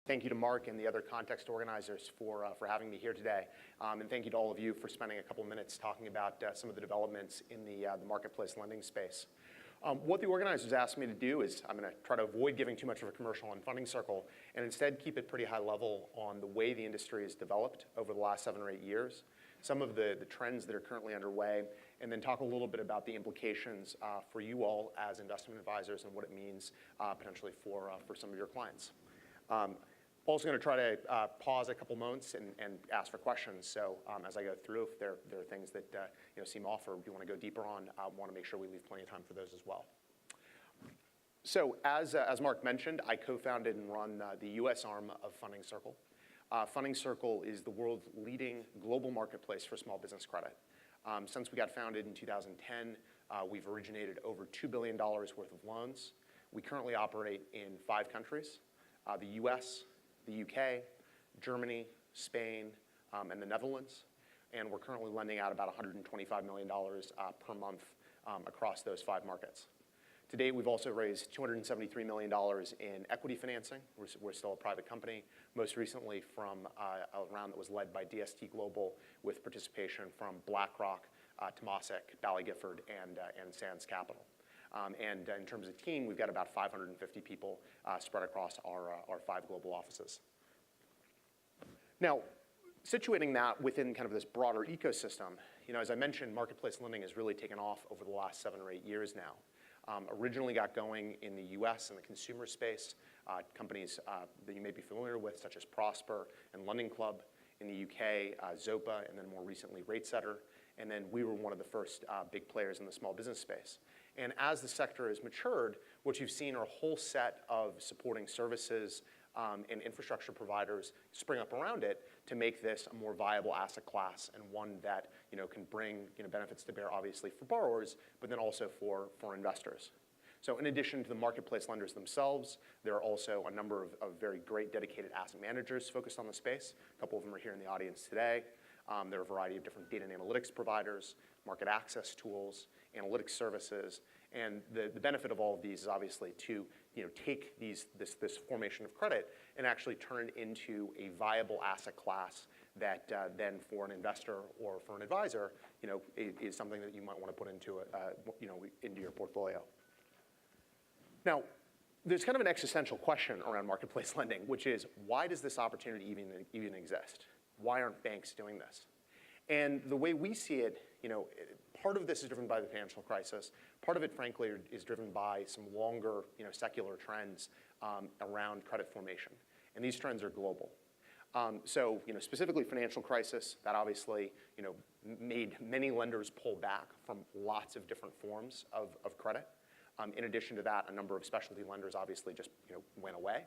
Thank you to Mark and the other context organizers for having me here today. And thank you to all of you for spending a couple minutes talking about some of the developments in the marketplace lending space. What the organizers asked me to do is I'm going to try to avoid giving too much of a commercial on Funding Circle and instead keep it pretty high level on the way the industry has developed over the last 7 or 8 years, some of the trends that are currently underway, and then talk a little bit about the implications for you all as investment advisors and what it means potentially for some of your clients. Also going to try to pause a couple moments and ask for questions. So as I go through, if there are things that seem off or you want to go deeper on, I want to make sure we leave plenty of time for those as well. So as Mark mentioned, I co-founded and run the US arm of Funding Circle. Funding Circle is the world's leading global marketplace for small business credit. Since we got founded in 2010, we've originated over $2 billion worth of loans. We currently operate in 5 countries, the US, the UK, Germany, Spain, and the Netherlands. And we're currently lending out about $125 million per month across those 5 markets. To date, we've also raised $273 million in equity financing. We're still a private company, most recently from a round that was led by DST Global with participation from BlackRock, Temasek, Bally Gifford, and Sands Capital. And in terms of team, we've got about 550 people spread across our 5 global offices. Now, situating that within kind of this broader ecosystem, as I mentioned, marketplace lending has really taken off over the last 7 or 8 years now. Originally got going in the US in the consumer space, companies that you may be familiar with, such as Prosper and Lending Club. In the UK, Zopa, and then more recently, RateSetter. And then we were one of the first big players in the small business space. And as the sector has matured, what you've seen are a whole set of supporting services and infrastructure providers spring up around it to make this a more viable asset class and one that can bring benefits to bear, obviously, for borrowers, but then also for investors. So in addition to the marketplace lenders themselves, there are also a number of very great dedicated asset managers focused on the space. A couple of them are here in the audience today. There are a variety of different data and analytics providers, market access tools, analytics services, and the benefit of all of these is obviously to take this formation of credit and actually turn it into a viable asset class that then for an investor or for an advisor is something that you might want to put into into your portfolio. Now, there's kind of an existential question around marketplace lending, which is why does this opportunity even exist? Why aren't banks doing this? And the way we see it, part of this is driven by the financial crisis. Part of it, frankly, is driven by some longer, secular trends around credit formation. And these trends are global. So, specifically financial crisis, that obviously, made many lenders pull back from lots of different forms of credit. In addition to that, a number of specialty lenders obviously just, went away.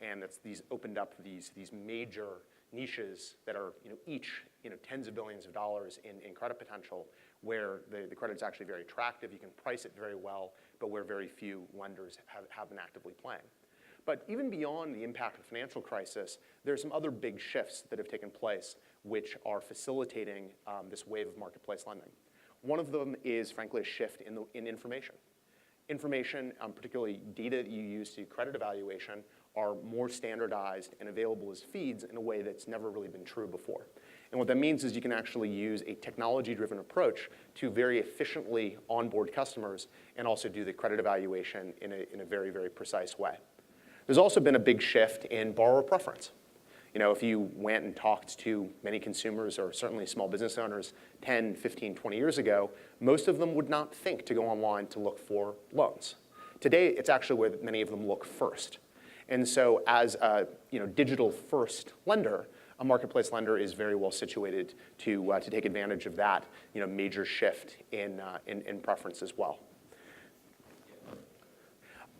And these opened up these major niches that are each tens of billions of dollars in credit potential, where the credit's actually very attractive, you can price it very well, but where very few lenders have been actively playing. But even beyond the impact of the financial crisis, there are some other big shifts that have taken place which are facilitating this wave of marketplace lending. One of them is, frankly, a shift in information. Information, particularly data that you use to do credit evaluation, are more standardized and available as feeds in a way that's never really been true before. And what that means is you can actually use a technology-driven approach to very efficiently onboard customers and also do the credit evaluation in a very, very precise way. There's also been a big shift in borrower preference. If you went and talked to many consumers or certainly small business owners 10, 15, 20 years ago, most of them would not think to go online to look for loans. Today, it's actually where many of them look first. And so as a digital-first lender, a marketplace lender is very well situated to take advantage of that major shift in preference as well.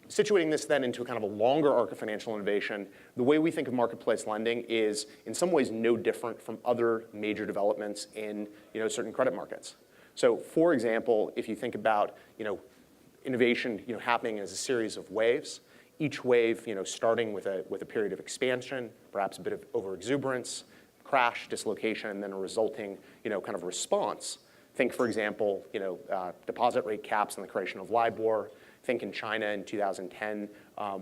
Situating this then into a kind of a longer arc of financial innovation, the way we think of marketplace lending is in some ways no different from other major developments in certain credit markets. So for example, if you think about innovation happening as a series of waves, each wave starting with a period of expansion, perhaps a bit of overexuberance, crash, dislocation, and then a resulting kind of response. Think, for example, deposit rate caps and the creation of LIBOR. Think in China in 2010,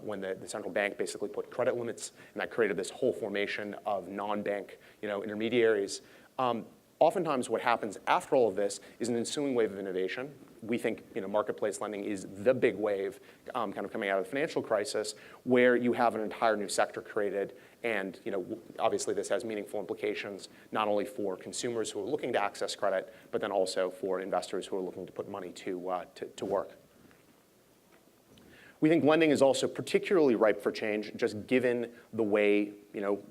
when the central bank basically put credit limits, and that created this whole formation of non-bank intermediaries. Oftentimes what happens after all of this is an ensuing wave of innovation. We think marketplace lending is the big wave kind of coming out of the financial crisis, where you have an entire new sector created. And obviously this has meaningful implications, not only for consumers who are looking to access credit, but then also for investors who are looking to put money to work. We think lending is also particularly ripe for change, just given the way,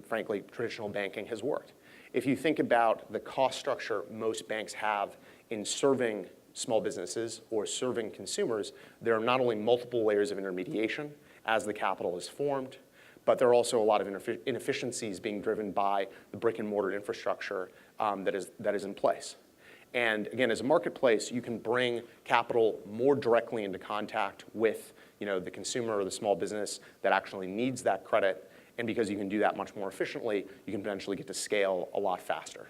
frankly, traditional banking has worked. If you think about the cost structure most banks have in serving small businesses or serving consumers, there are not only multiple layers of intermediation as the capital is formed, but there are also a lot of inefficiencies being driven by the brick and mortar infrastructure that is in place. And again, as a marketplace, you can bring capital more directly into contact with the consumer or the small business that actually needs that credit. And because you can do that much more efficiently, you can potentially get to scale a lot faster.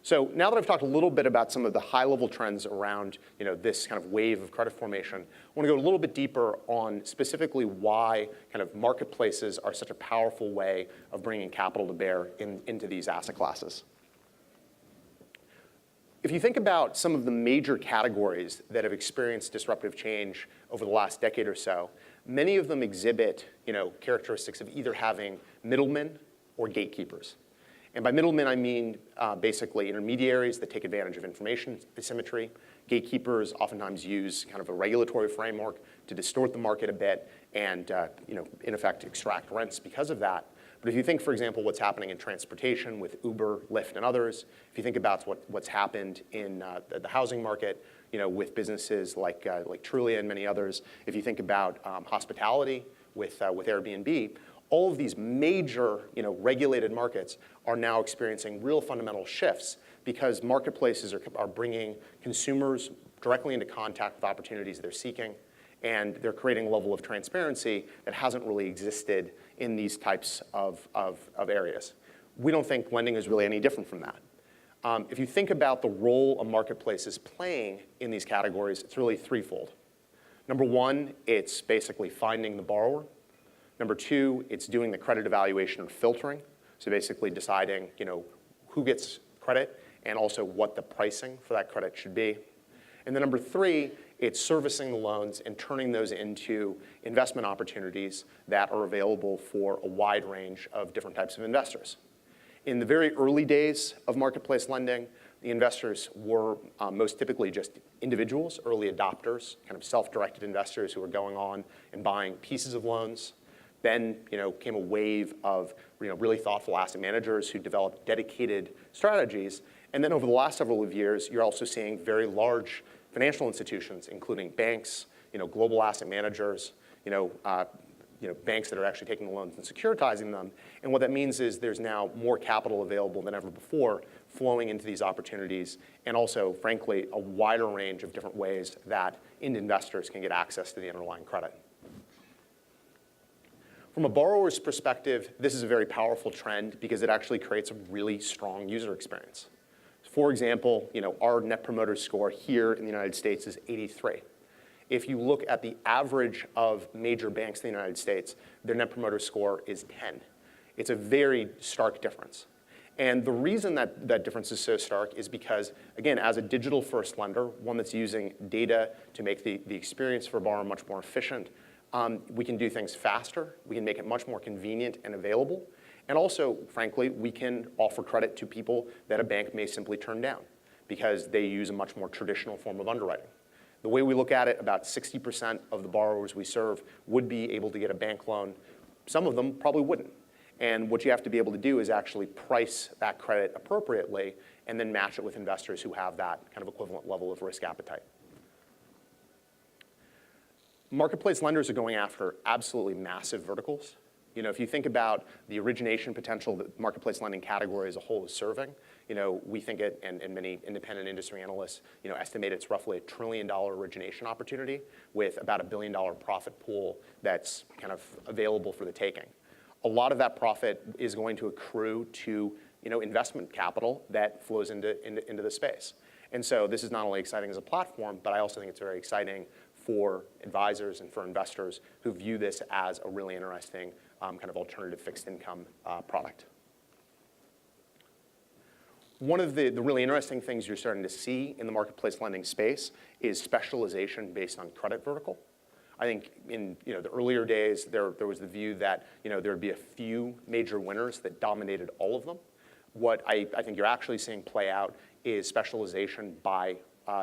So now that I've talked a little bit about some of the high-level trends around this kind of wave of credit formation, I want to go a little bit deeper on specifically why kind of marketplaces are such a powerful way of bringing capital to bear into these asset classes. If you think about some of the major categories that have experienced disruptive change over the last decade or so, many of them exhibit characteristics of either having middlemen or gatekeepers. And by middlemen, I mean basically intermediaries that take advantage of information asymmetry. Gatekeepers oftentimes use kind of a regulatory framework to distort the market a bit and in effect extract rents because of that. But if you think, for example, what's happening in transportation with Uber, Lyft, and others, if you think about what's happened in the housing market, with businesses like Trulia and many others, if you think about hospitality with Airbnb, all of these major regulated markets are now experiencing real fundamental shifts because marketplaces are bringing consumers directly into contact with opportunities they're seeking, and they're creating a level of transparency that hasn't really existed in these types of areas. We don't think lending is really any different from that. If you think about the role a marketplace is playing in these categories, it's really threefold. Number one, it's basically finding the borrower. Number two, it's doing the credit evaluation and filtering. So basically deciding, who gets credit and also what the pricing for that credit should be. And then number three, it's servicing the loans and turning those into investment opportunities that are available for a wide range of different types of investors. In the very early days of marketplace lending, the investors were most typically just individuals, early adopters, kind of self-directed investors who were going on and buying pieces of loans. Then came a wave of really thoughtful asset managers who developed dedicated strategies. And then over the last several of years, you're also seeing very large financial institutions, including banks, global asset managers, banks that are actually taking the loans and securitizing them. And what that means is there's now more capital available than ever before flowing into these opportunities, and also, frankly, a wider range of different ways that investors can get access to the underlying credit. From a borrower's perspective, this is a very powerful trend because it actually creates a really strong user experience. For example, our Net Promoter Score here in the United States is 83. If you look at the average of major banks in the United States, their Net Promoter Score is 10. It's a very stark difference. And the reason that difference is so stark is because, again, as a digital-first lender, one that's using data to make the experience for a borrower much more efficient, we can do things faster, we can make it much more convenient and available, and also, frankly, we can offer credit to people that a bank may simply turn down because they use a much more traditional form of underwriting. The way we look at it, about 60% of the borrowers we serve would be able to get a bank loan. Some of them probably wouldn't. And what you have to be able to do is actually price that credit appropriately and then match it with investors who have that kind of equivalent level of risk appetite. Marketplace lenders are going after absolutely massive verticals. If you think about the origination potential that marketplace lending category as a whole is serving, we think it, and many independent industry analysts, estimate it's roughly $1 trillion origination opportunity with about $1 billion profit pool that's kind of available for the taking. A lot of that profit is going to accrue to investment capital that flows into the space. And so this is not only exciting as a platform, but I also think it's very exciting for advisors and for investors who view this as a really interesting kind of alternative fixed income product. One of the really interesting things you're starting to see in the marketplace lending space is specialization based on credit vertical. I think in the earlier days, there was the view that there would be a few major winners that dominated all of them. What I think you're actually seeing play out is specialization by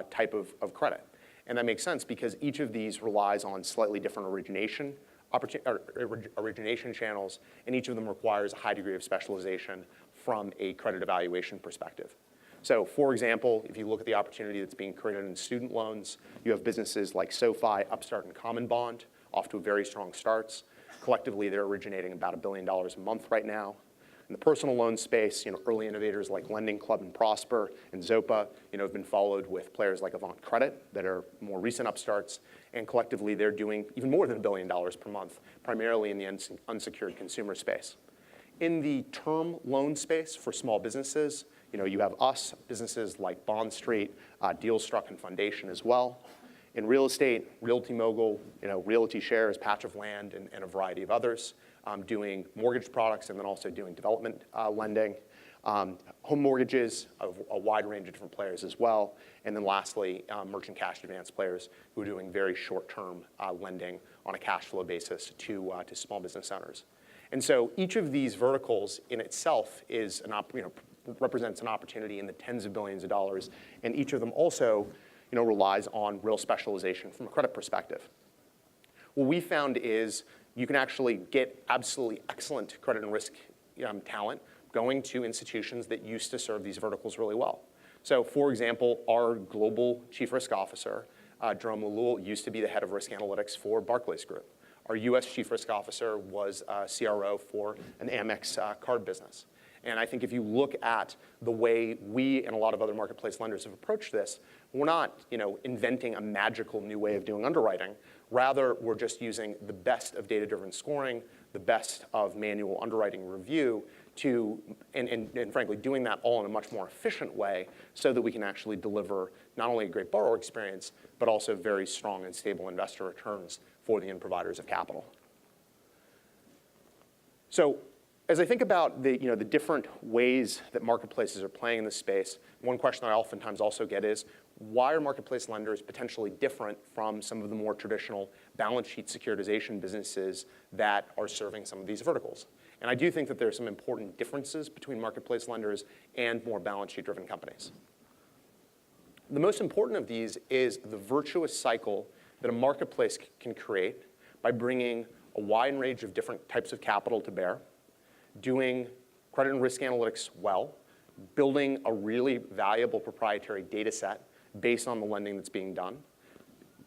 type of credit. And that makes sense because each of these relies on slightly different origination channels, and each of them requires a high degree of specialization from a credit evaluation perspective. So for example, if you look at the opportunity that's being created in student loans, you have businesses like SoFi, Upstart, and Common Bond off to very strong starts. Collectively, they're originating about $1 billion a month right now. In the personal loan space, early innovators like Lending Club and Prosper and Zopa, have been followed with players like Avant Credit that are more recent upstarts, and collectively they're doing even more than $1 billion per month, primarily in the unsecured consumer space. In the term loan space for small businesses, you have us, businesses like Bond Street, Dealstruck, and Foundation as well. In real estate, Realty Mogul, Realty Shares, Patch of Land, and a variety of others, doing mortgage products and then also doing development lending. Home mortgages, a wide range of different players as well. And then lastly, merchant cash advance players who are doing very short-term lending on a cash flow basis to small business owners. And so each of these verticals in itself is represents an opportunity in the tens of billions of dollars, and each of them also relies on real specialization from a credit perspective. What we found is you can actually get absolutely excellent credit and risk talent going to institutions that used to serve these verticals really well. So for example, our global chief risk officer, Jerome Lulul, used to be the head of risk analytics for Barclays Group. Our US chief risk officer was a CRO for an Amex card business. And I think if you look at the way we and a lot of other marketplace lenders have approached this, we're not inventing a magical new way of doing underwriting. Rather, we're just using the best of data-driven scoring, the best of manual underwriting review and frankly, doing that all in a much more efficient way so that we can actually deliver not only a great borrower experience, but also very strong and stable investor returns for the end providers of capital. So as I think about the different ways that marketplaces are playing in this space, one question I oftentimes also get is, why are marketplace lenders potentially different from some of the more traditional balance sheet securitization businesses that are serving some of these verticals? And I do think that there are some important differences between marketplace lenders and more balance sheet driven companies. The most important of these is the virtuous cycle that a marketplace can create by bringing a wide range of different types of capital to bear, doing credit and risk analytics well, building a really valuable proprietary data set based on the lending that's being done,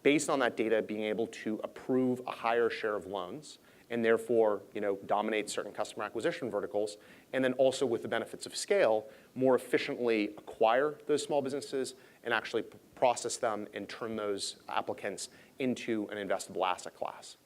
based on that data being able to approve a higher share of loans, and therefore dominate certain customer acquisition verticals, and then also with the benefits of scale, more efficiently acquire those small businesses and actually process them and turn those applicants into an investable asset class.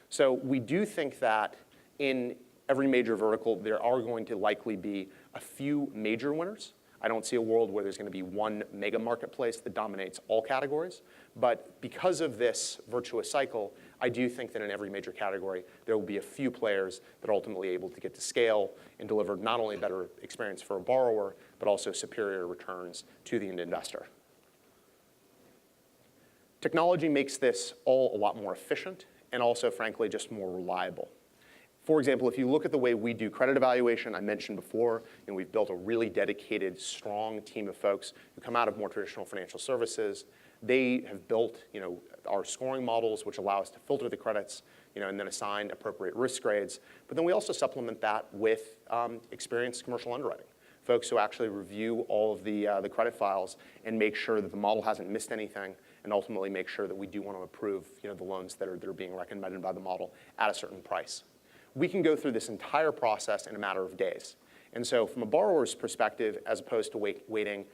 So we do think that in every major vertical, there are going to likely be a few major winners. I don't see a world where there's going to be one mega marketplace that dominates all categories. But because of this virtuous cycle, I do think that in every major category, there will be a few players that are ultimately able to get to scale and deliver not only a better experience for a borrower, but also superior returns to the end investor. Technology makes this all a lot more efficient and also, frankly, just more reliable. For example, if you look at the way we do credit evaluation, I mentioned before, we've built a really dedicated, strong team of folks who come out of more traditional financial services. They have built, our scoring models, which allow us to filter the credits, and then assign appropriate risk grades. But then we also supplement that with experienced commercial underwriting, folks who actually review all of the credit files and make sure that the model hasn't missed anything, and ultimately make sure that we do want to approve, the loans that are being recommended by the model at a certain price. We can go through this entire process in a matter of days. And so from a borrower's perspective, as opposed to waiting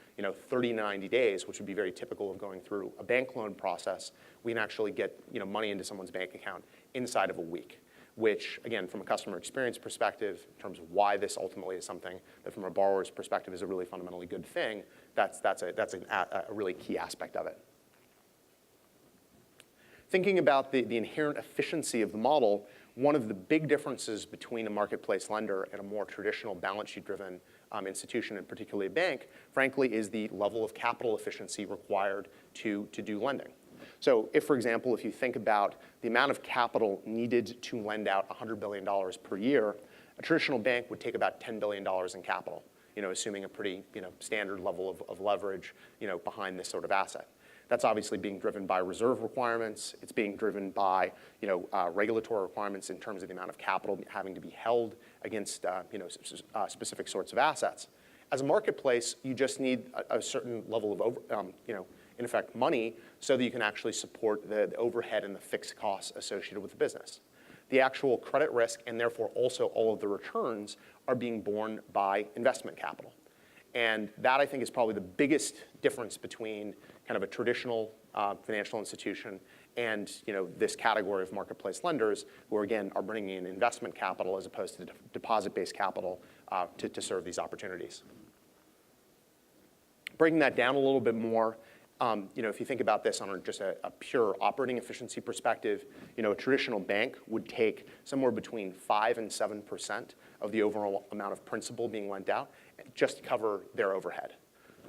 30 to 90 days, which would be very typical of going through a bank loan process, we can actually get money into someone's bank account inside of a week. which, again, from a customer experience perspective, in terms of why this ultimately is something that from a borrower's perspective is a really fundamentally good thing, that's a really key aspect of it. Thinking about the inherent efficiency of the model, one of the big differences between a marketplace lender and a more traditional balance sheet-driven institution, and particularly a bank, frankly, is the level of capital efficiency required to do lending. So if, for example, if you think about the amount of capital needed to lend out $100 billion per year, a traditional bank would take about $10 billion in capital, assuming a pretty standard level of leverage behind this sort of asset. That's obviously being driven by reserve requirements. It's being driven by regulatory requirements in terms of the amount of capital having to be held against specific sorts of assets. As a marketplace, you just need a certain level of in effect, money so that you can actually support the overhead and the fixed costs associated with the business. The actual credit risk and therefore also all of the returns are being borne by investment capital. And that, I think, is probably the biggest difference between kind of a traditional financial institution and this category of marketplace lenders who, again, are bringing in investment capital as opposed to deposit-based capital to serve these opportunities. Breaking that down a little bit more, if you think about this on just a pure operating efficiency perspective, a traditional bank would take somewhere between 5% and 7% of the overall amount of principal being lent out just to cover their overhead.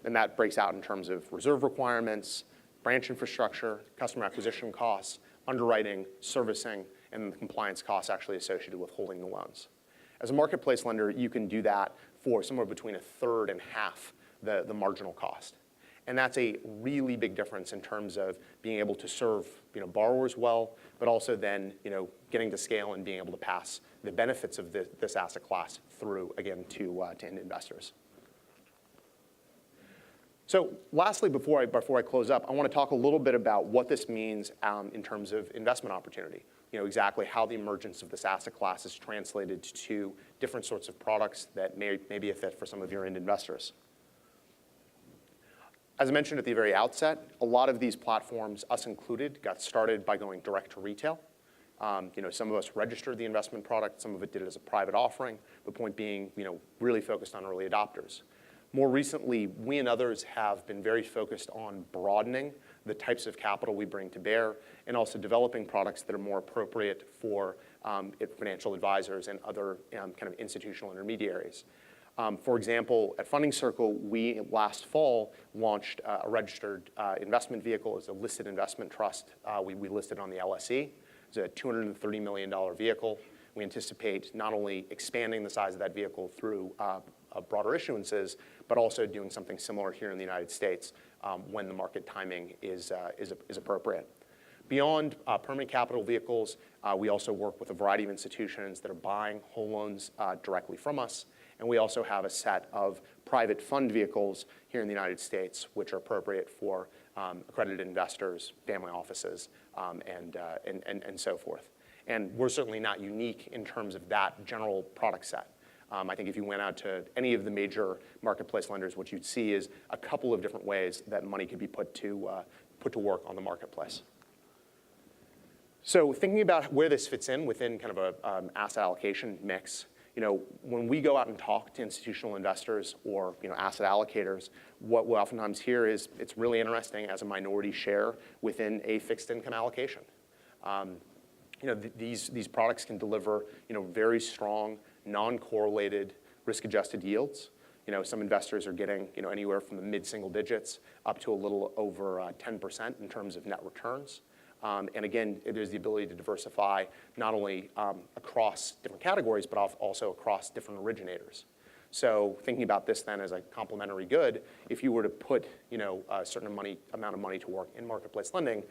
And that breaks out in terms of reserve requirements, branch infrastructure, customer acquisition costs, underwriting, servicing, and the compliance costs actually associated with holding the loans. As a marketplace lender, you can do that for somewhere between a third and half the marginal cost. And that's a really big difference in terms of being able to serve borrowers well, but also then getting to scale and being able to pass the benefits of this asset class through, again, to end investors. So lastly, before I close up, I want to talk a little bit about what this means in terms of investment opportunity. Exactly how the emergence of this asset class is translated to different sorts of products that may be a fit for some of your end investors. As I mentioned at the very outset, a lot of these platforms, us included, got started by going direct to retail. Some of us registered the investment product, some of it did it as a private offering, the point being really focused on early adopters. More recently, we and others have been very focused on broadening the types of capital we bring to bear and also developing products that are more appropriate for financial advisors and other kind of institutional intermediaries. For example, at Funding Circle, we last fall launched a registered investment vehicle as a listed investment trust. We listed on the LSE. It's a $230 million vehicle. We anticipate not only expanding the size of that vehicle through broader issuances, but also doing something similar here in the United States when the market timing is appropriate. Beyond permanent capital vehicles, we also work with a variety of institutions that are buying whole loans directly from us. And we also have a set of private fund vehicles here in the United States, which are appropriate for accredited investors, family offices, and so forth. And we're certainly not unique in terms of that general product set. I think if you went out to any of the major marketplace lenders, what you'd see is a couple of different ways that money could be put to work on the marketplace. So thinking about where this fits in within kind of an asset allocation mix, when we go out and talk to institutional investors or asset allocators, what we oftentimes hear is it's really interesting as a minority share within a fixed income allocation. These products can deliver very strong, non-correlated, risk-adjusted yields. Some investors are getting anywhere from the mid-single digits up to a little over 10% in terms of net returns. And again, there's the ability to diversify not only across different categories, but also across different originators. So thinking about this then as a complementary good, if you were to put a certain amount of money to work in marketplace lending,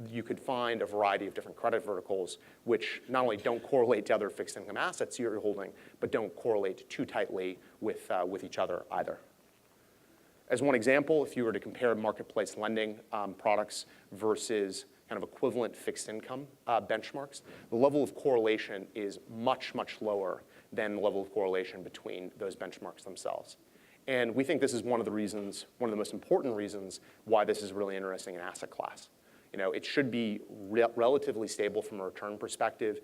you could find a variety of different credit verticals which not only don't correlate to other fixed income assets you're holding, but don't correlate too tightly with each other either. As one example, if you were to compare marketplace lending products versus kind of equivalent fixed income benchmarks, the level of correlation is much, much lower than the level of correlation between those benchmarks themselves. And we think this is one of the most important reasons why this is really interesting in asset class. It should be relatively stable from a return perspective,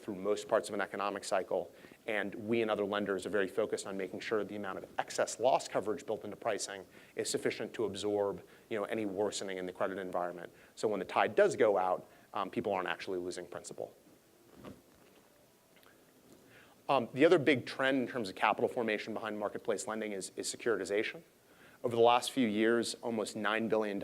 through most parts of an economic cycle. And we and other lenders are very focused on making sure the amount of excess loss coverage built into pricing is sufficient to absorb, any worsening in the credit environment. So when the tide does go out, people aren't actually losing principal. The other big trend in terms of capital formation behind marketplace lending is securitization. Over the last few years, almost $9 billion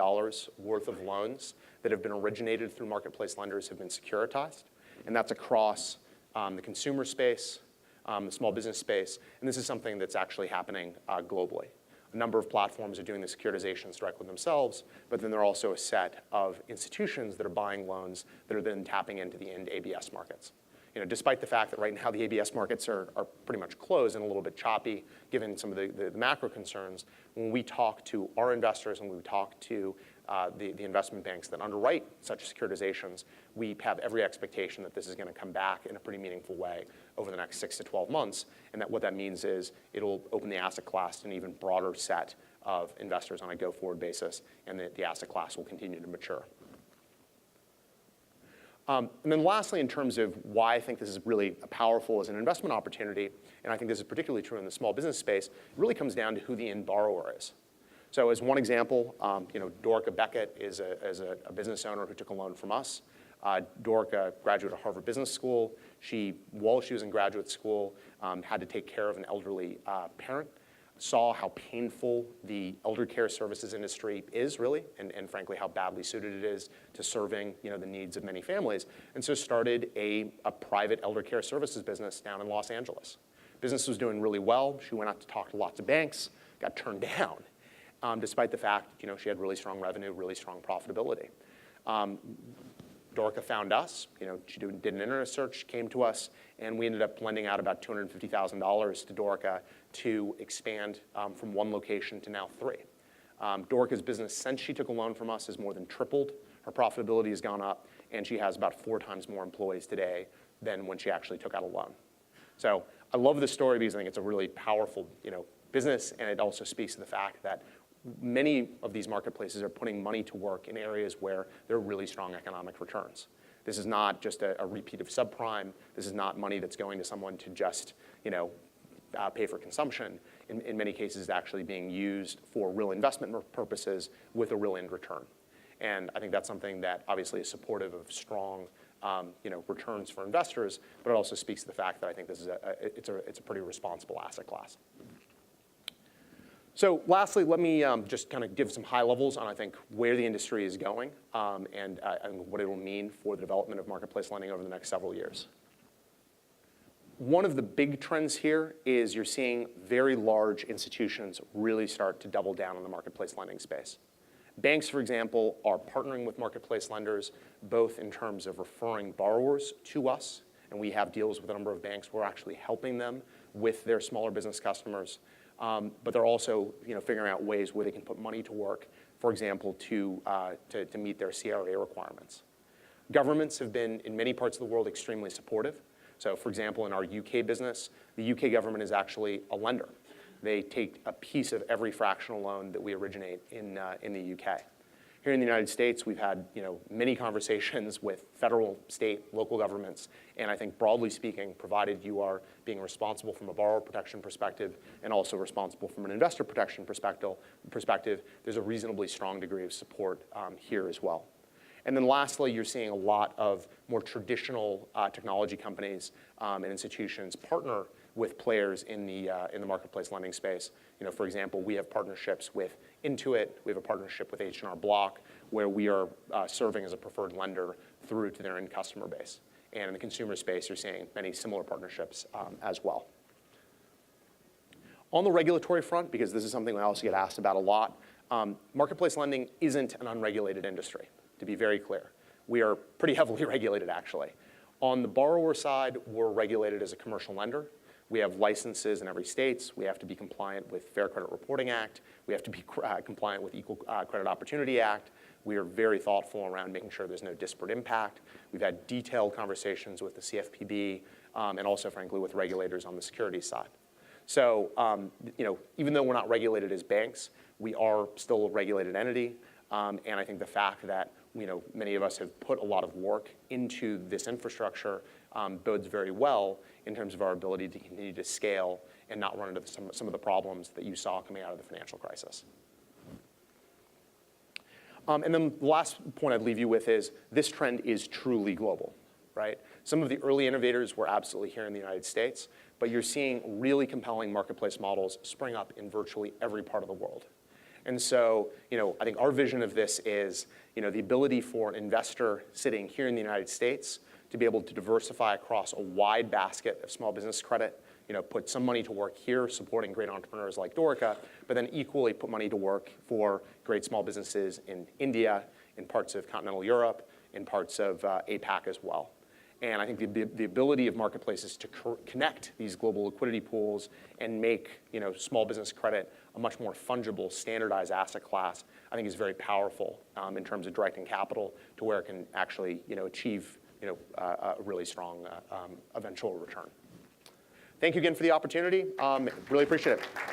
worth of loans that have been originated through marketplace lenders have been securitized. And that's across the consumer space, the small business space. And this is something that's actually happening globally. A number of platforms are doing the securitizations directly themselves, but then there are also a set of institutions that are buying loans that are then tapping into the end ABS markets. Despite the fact that right now the ABS markets are pretty much closed and a little bit choppy, given some of the macro concerns, when we talk to our investors and when we talk to the investment banks that underwrite such securitizations, we have every expectation that this is going to come back in a pretty meaningful way over the next 6 to 12 months. And that what that means is it'll open the asset class to an even broader set of investors on a go-forward basis, and the asset class will continue to mature. And then lastly, in terms of why I think this is really powerful as an investment opportunity, and I think this is particularly true in the small business space, it really comes down to who the end borrower is. So as one example, Dorica Beckett is a business owner who took a loan from us. Dorica, graduate of Harvard Business School. While she was in graduate school, had to take care of an elderly parent. Saw how painful the elder care services industry is, really, and frankly, how badly suited it is to serving the needs of many families. And so started a private elder care services business down in Los Angeles. Business was doing really well. She went out to talk to lots of banks, got turned down, despite the fact she had really strong revenue, really strong profitability. Dorica found us. She did an internet search, came to us, and we ended up lending out about $250,000 to Dorica to expand from one location to now 3. Dorica's business, since she took a loan from us, has more than tripled. Her profitability has gone up, and she has about 4 times more employees today than when she actually took out a loan. So I love this story because I think it's a really powerful business, and it also speaks to the fact that many of these marketplaces are putting money to work in areas where there are really strong economic returns. This is not just a repeat of subprime. This is not money that's going to someone to just pay for consumption. In many cases, it's actually being used for real investment purposes with a real end return. And I think that's something that obviously is supportive of strong returns for investors, but it also speaks to the fact that I think this is it's a pretty responsible asset class. So lastly, let me just kind of give some high levels on, I think, where the industry is going and what it will mean for the development of marketplace lending over the next several years. One of the big trends here is you're seeing very large institutions really start to double down on the marketplace lending space. Banks, for example, are partnering with marketplace lenders, both in terms of referring borrowers to us, and we have deals with a number of banks where we're actually helping them with their smaller business customers. But they're also figuring out ways where they can put money to work, for example, to meet their CRA requirements. Governments have been, in many parts of the world, extremely supportive. So for example, in our UK business, the UK government is actually a lender. They take a piece of every fractional loan that we originate in the UK. Here in the United States, we've had many conversations with federal, state, local governments, and I think broadly speaking, provided you are being responsible from a borrower protection perspective and also responsible from an investor protection perspective, there's a reasonably strong degree of support here as well. And then lastly, you're seeing a lot of more traditional technology companies and institutions partner with players in the marketplace lending space. For example, we have partnerships with Intuit. We have a partnership with H&R Block, where we are serving as a preferred lender through to their end customer base. And in the consumer space, you're seeing many similar partnerships as well. On the regulatory front, because this is something I also get asked about a lot, marketplace lending isn't an unregulated industry, to be very clear. We are pretty heavily regulated, actually. On the borrower side, we're regulated as a commercial lender. We have licenses in every state. We have to be compliant with Fair Credit Reporting Act. We have to be compliant with Equal Credit Opportunity Act. We are very thoughtful around making sure there's no disparate impact. We've had detailed conversations with the CFPB and also, frankly, with regulators on the securities side. So, even though we're not regulated as banks, we are still a regulated entity. And I think the fact that many of us have put a lot of work into this infrastructure bodes very well in terms of our ability to continue to scale and not run into some of the problems that you saw coming out of the financial crisis. And then the last point I'd leave you with is this trend is truly global, right? Some of the early innovators were absolutely here in the United States, but you're seeing really compelling marketplace models spring up in virtually every part of the world. And so, I think our vision of this is, the ability for an investor sitting here in the United States to be able to diversify across a wide basket of small business credit, put some money to work here supporting great entrepreneurs like Dorica, but then equally put money to work for great small businesses in India, in parts of continental Europe, in parts of APAC as well. And I think the ability of marketplaces to connect these global liquidity pools and make small business credit a much more fungible, standardized asset class, I think is very powerful in terms of directing capital to where it can actually achieve a really strong eventual return. Thank you again for the opportunity. Really appreciate it.